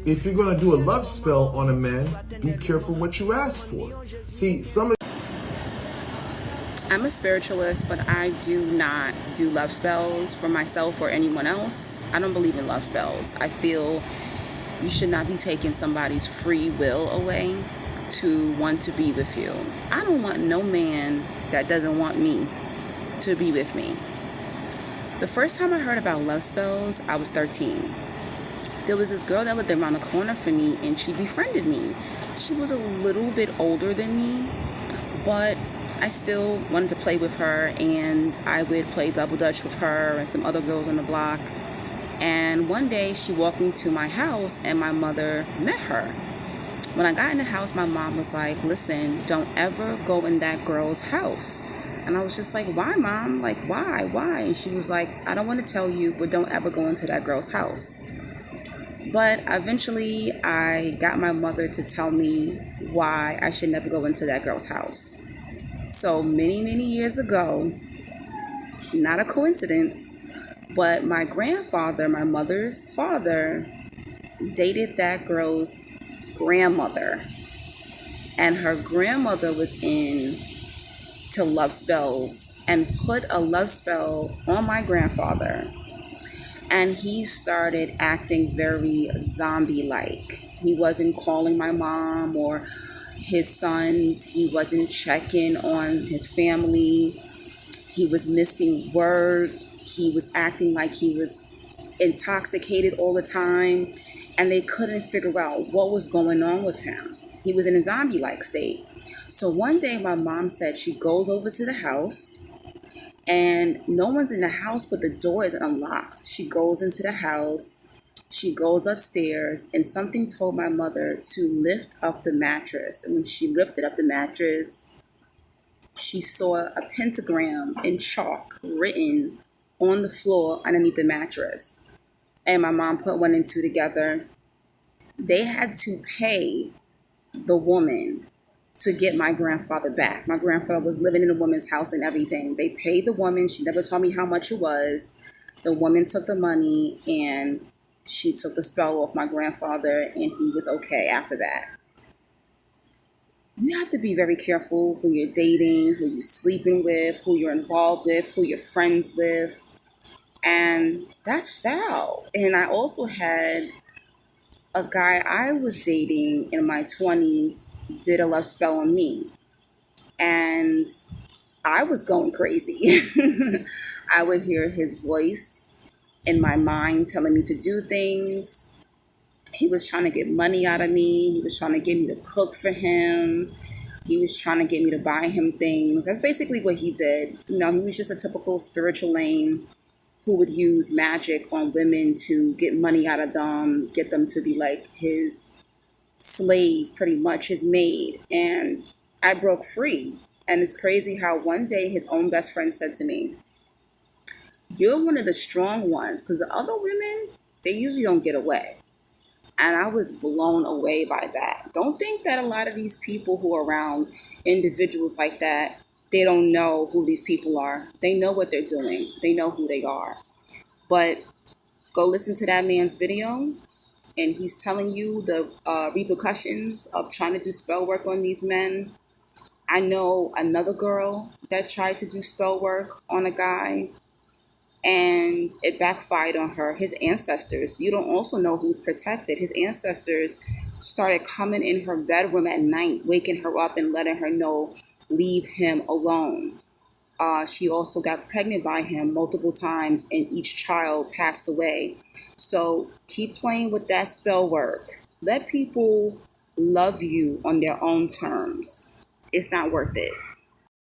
if you're going to do a love spell on a man, be careful what you ask for. See, I'm a spiritualist, but I do not do love spells for myself or anyone else. I don't believe in love spells. I feel you should not be taking somebody's free will away to want to be with you. I don't want no man that doesn't want me to be with me. The first time I heard about love spells, I was 13. There was this girl that lived around the corner from me, and she befriended me. She was a little bit older than me, but I still wanted to play with her, and I would play double dutch with her and some other girls on the block. And one day she walked me to my house, and my mother met her. When I got in the house, my mom was like, listen, don't ever go in that girl's house. And I was just like, why, Mom? Like, why? And she was like, I don't want to tell you, but don't ever go into that girl's house. But eventually I got my mother to tell me why I should never go into that girl's house. So many years ago, not a coincidence, but my grandfather, my mother's father, dated that girl's grandmother. And her grandmother was into love spells and put a love spell on my grandfather. And he started acting very zombie-like. He wasn't calling my mom or his sons. He wasn't checking on his family. He was missing work. He was acting like he was intoxicated all the time. And they couldn't figure out what was going on with him. He was in a zombie-like state. So one day my mom said she goes over to the house, and no one's in the house, but the door is unlocked. She goes into the house, she goes upstairs, and something told my mother to lift up the mattress. And when she lifted up the mattress, she saw a pentagram in chalk written on the floor underneath the mattress. And my mom put one and two together. They had to pay the woman to get my grandfather back. My grandfather was living in a woman's house and everything. They paid the woman. She never told me how much it was. The woman took the money, and she took the spell off my grandfather, and he was okay after that. You have to be very careful who you're dating, who you're sleeping with, who you're involved with, who you're friends with. And that's foul. And I also had a guy I was dating in my 20s did a love spell on me. And I was going crazy. I would hear his voice in my mind telling me to do things. He was trying to get money out of me. He was trying to get me to cook for him. He was trying to get me to buy him things. That's basically what he did. You know, he was just a typical spiritual lame who would use magic on women to get money out of them, get them to be like his slave, pretty much his maid. And I broke free. And it's crazy how one day his own best friend said to me, you're one of the strong ones, because the other women, they usually don't get away. And I was blown away by that. Don't think that a lot of these people who are around individuals like that, they don't know who these people are. They know what they're doing. They know who they are. But go listen to that man's video, and he's telling you the repercussions of trying to do spell work on these men. I know another girl that tried to do spell work on a guy, and it backfired on her. His ancestors, you don't also know who's protected. His ancestors started coming in her bedroom at night, waking her up and letting her know, leave him alone. She also got pregnant by him multiple times, and each child passed away. So keep playing with that spell work. Let people love you on their own terms. It's not worth it.